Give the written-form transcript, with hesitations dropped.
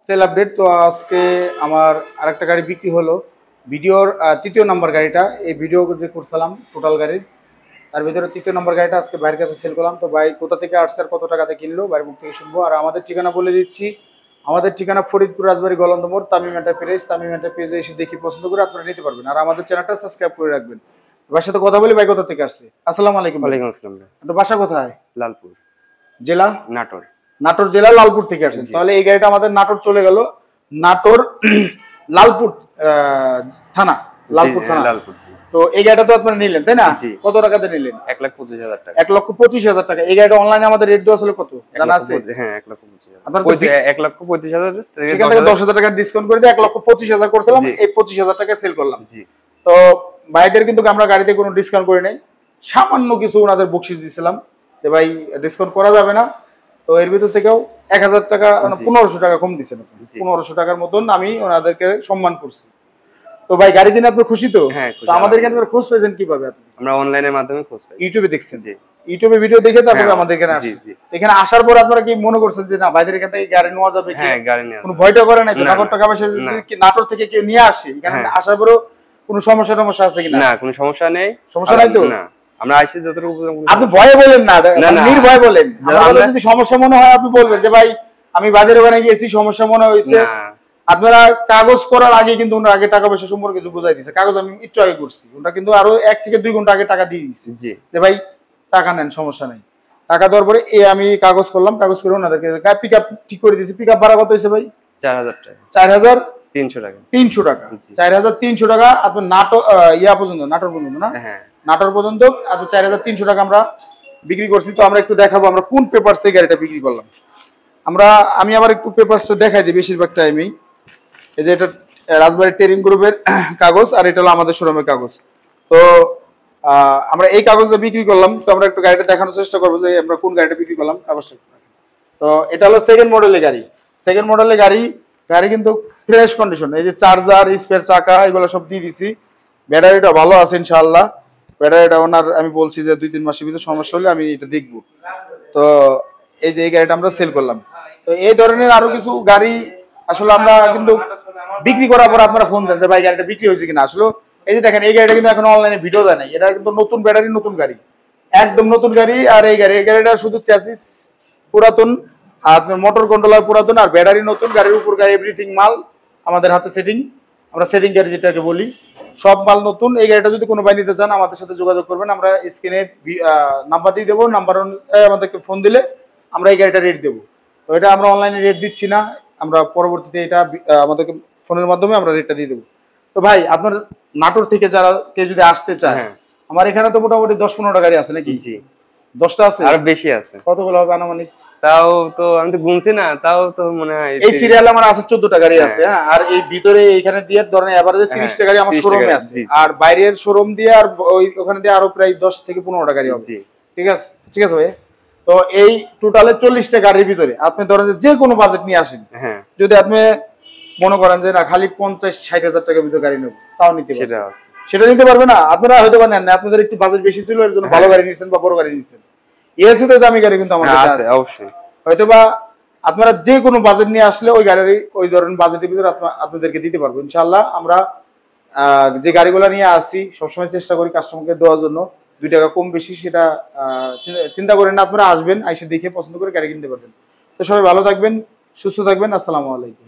Sell update. তো আজকে আমার আরেকটা গাড়ি বিক্রি হলো, ভিডিওর তৃতীয় নম্বর গাড়িটা। এই ভিডিও যে করছিলাম টোটাল গাড়ির, তার ভিতরে তৃতীয় নম্বর গাড়িটা আজকে ভাইয়ের কাছে সেল করলাম। তো ভাই কোথা থেকে আসছে আর কত টাকাতে কিনলো ভাইয়ের মুখ থেকে শুনবো। আর আমাদের ঠিকানা বলে দিচ্ছি, আমাদের ঠিকানা ফরিদপুর রাজবাড়ী গলন্দ মোড়, তামিম এন্টারপ্রাইজে এসে দেখি পছন্দ করে আপনারা নিতে পারবেন। আর আমাদের চ্যানেলটা সাবস্ক্রাইব করে রাখবেন। ভাইয়ের সাথে কথা বলি, ভাই কোথা থেকে আসছে? আসসালামু আলাইকুম। ওয়ালাইকুম আসসালাম। আপনার বাসা কোথায়? লালপুর জেলা? নাটোর। নাটোর জেলা, লালপুর থেকে আসছেন। তাহলে এই গাড়িটা আমাদের নাটোর চলে গেল। নাটোর লালপুর থানা, লালপুর থানা। লালপুর। তো এই গাড়িটা তো আপনারা নিলেন, তাই না? কত টাকাতে নিলেন? 1,25,000 টাকা। 1,25,000 টাকা। এই গাড়িটা অনলাইনে আমাদের রেট দেওয়া ছিল কত জানা আছে? হ্যাঁ, 1,25,000। আপনার 1,25,000 সেখান থেকে 10,000 টাকা ডিসকাউন্ট করে দিয়ে 1,25,000 করছিলাম, এই 25,000 টাকা সেল করলাম। তো ভাইদের কিন্তু আমরা গাড়িতে কোনো ডিসকাউন্ট করি নাই, সামান্য কিছু ওনাদের বকশিস দিছিলাম যে ভাই ডিসকাউন্ট করা যাবে না। তো এর ভিতর থেকেও 1,000 টাকা 1,500 টাকা কম দিচ্ছেন। 1,500 টাকার মতন আমি ওনাদেরকে সম্মান করছি। তো ভাই গাড়ি কিনে আপনি খুশি তো? হ্যাঁ, তো আমাদের এখানে খোঁজ পেয়েছেন কিভাবে আপনি? আমরা অনলাইনের মাধ্যমে খোঁজ পাই। ইউটিউবে দেখছেন? ইউটিউবে ভিডিও দেখে তারপরে আমাদের এখানে আসেন। এখানে আসার পর আপনারা কি মনে করছেন যে না ভাইদের এখান থেকে গাড়ি নেওয়া যাবে? হ্যাঁ, গাড়ি নেওয়া। কোনো ভয়টা করে নাই তো? টাকা পয়সা যদি নাটোর থেকে কেউ নিয়ে আসে, এখানে আসার পরও কোনো সমস্যা আছে কিনা? না, কোনো সমস্যা নেই। সমস্যা নাই তো? না, আমরা আইসি যতটুকু। আপনি ভয়ে বলেন না, নির্ভয় বলেন। আমাদের যদি সমস্যা মনে হয় আপনি বলবেন যে ভাই আমি বাজারে ওখানে গিয়েছি, সমস্যা মনে হয়েছে। আপনারা কাগজ করার আগে কিন্তু ওনার আগে টাকা পয়সা সম্পর্কে কিছু বুঝাই দিয়েছে। কাগজ আমি একটু আগে করছি, ওটা কিন্তু আরো 1 থেকে 2 ঘন্টা আগে টাকা দিয়ে দিচ্ছে যে ভাই টাকা নেন, সমস্যা নেই। টাকা দেওয়ার পরে আমি কাগজ করলাম, কাগজ করে ওনাদেরকে পিক আপ ঠিক করে দিয়েছি। পিক আপ ভাড়া কত হয়েছে ভাই? 4,000 টাকা। 4,300 টাকা। 300 টাকা, 4,300 টাকা। আপনার নাটোর পর্যন্ত, নাটোর পর্যন্ত না? হ্যাঁ, নাটোর পর্যন্ত আপনার 4,300 টাকা আমরা বিক্রি করছি। তো আমরা একটু দেখাবো আমরা কোন পেপারসে গাড়িটা বিক্রি করলাম। আমি আবার একটু পেপারসটা দেখাই দিই বেশিরভাগ টাইমেই। এই যে এটা রাজবাড়ী টেরিং গ্রুপের কাগজ, আর এটা হলো আমাদের শোরুমের কাগজ। তো আমরা এই কাগজটা বিক্রি করলাম। তো আমরা একটু গাড়িটা দেখানোর চেষ্টা করবো যে আমরা কোন গাড়িটা বিক্রি করলাম। কাগজটা, তো এটা হলো সেকেন্ড মডেলের গাড়ি। সেকেন্ড মডেলের গাড়ি কিন্তু ফ্রেশ কন্ডিশন। এই যে চার্জার, স্পেয়ার চাকা এগুলো সব দিয়ে দিছি। ব্যাটারিটা ভালো আছে ইনশাআল্লাহ। ব্যাটারিটা ওনার আমি বলছি যে 2-3 মাসের ভিতরে সমস্যা হলে আমি এটা দেখবো। তো এই যে এই গাড়িটা আমরা সেল করলাম। তো এই ধরনের আরো কিছু গাড়ি আসলে আমরা কিন্তু বিক্রি করার পর আপনারা ফোন দেন যে ভাই গাড়িটা বিক্রি হয়েছে কিনা। আসলে এই যে দেখেন এই গাড়িটা কিন্তু এখন অনলাইনে ভিডিও দেয় নাই। এটা কিন্তু নতুন ব্যাটারি, নতুন গাড়ি, একদম নতুন গাড়ি। আর এই গাড়িটা শুধু চ্যাসিস পুরাতন, আপনার মোটর কন্ট্রোলার পুরাতন, আর ব্যাটারি নতুন। গাড়ির উপর গাড়ি এভরিথিং মাল আমাদের হাতে সেটিং, আমরা সেটিং গাড়ি যেটাকে বলি, সব মাল নতুন। এই গাড়িটা যদি কোনো ভাই নিতে চান আমাদের সাথে যোগাযোগ করবেন। আমরা স্ক্রিনে নাম্বার দিয়ে দেবো, নাম্বার আমাদেরকে ফোন দিলে আমরা এই গাড়িটা রেট দেবো। তো এটা আমরা অনলাইনে রেট দিচ্ছি না, আমরা পরবর্তীতে এটা আমাদেরকে ফোনের মাধ্যমে আমরা রেটটা দিয়ে দেবো। তো ভাই আপনার নাটোর থেকে যারা কেউ যদি আসতে চায়, আমার এখানে তো মোটামুটি 10-15টা গাড়ি আছে নাকি? 10টা আছে, আর বেশি আছে। কতগুলো হবে আনুমানিক? তাও তো আমি তো গুনছি না, তাও তো মনে হয় এই সিরিয়ালে আমার আছে 14টা গাড়ি আছে। হ্যাঁ, আর এই ভিতরে এখানে দিয়ে ধরেন এভারেজে 30টা গাড়ি আমার শোরুমে আছে। আর বাইরের শোরুম দিয়ে আর ওখানে দিয়ে আরো প্রায় 10 থেকে 15টা গাড়ি হবে। ঠিক আছে, ঠিক আছে ভাই। তো এই টোটালে 40টা গাড়ির ভিতরে আপনি ধরেন যে কোনো বাজেট নিয়ে আসেন। যদি আপনি মনে করেন যে না খালি 50-60 হাজার টাকার ভিতরে গাড়ি নেব, তাও নিতে পারবেন। সেটা নিতে পারবে না? আপনারা হয়তো পারেন না, আপনাদের একটু বাজেট বেশি ছিল, এর জন্য ভালো গাড়ি নিয়েছেন বা বড় গাড়ি নিয়েছেন। এসে তো দামি গাড়ি কিন্তু আমাদের আছে অবশ্যই। হয়তোবা আপনারা যে কোনো বাজেট নিয়ে আসলে ওই গাড়ির ওই ধরনের বাজেটের ভিতরে আপনাদেরকে দিতে পারবো ইনশাআল্লাহ। আমরা যে গাড়িগুলো নিয়ে আসি সবসময় চেষ্টা করি কাস্টমারকে দেওয়ার জন্য। 2 টাকা কম বেশি সেটা চিন্তা করেন না, আপনারা আসবেন, আইসে দেখে পছন্দ করে গাড়ি কিনতে পারবেন। তো সবাই ভালো থাকবেন, সুস্থ থাকবেন। আসসালামু আলাইকুম।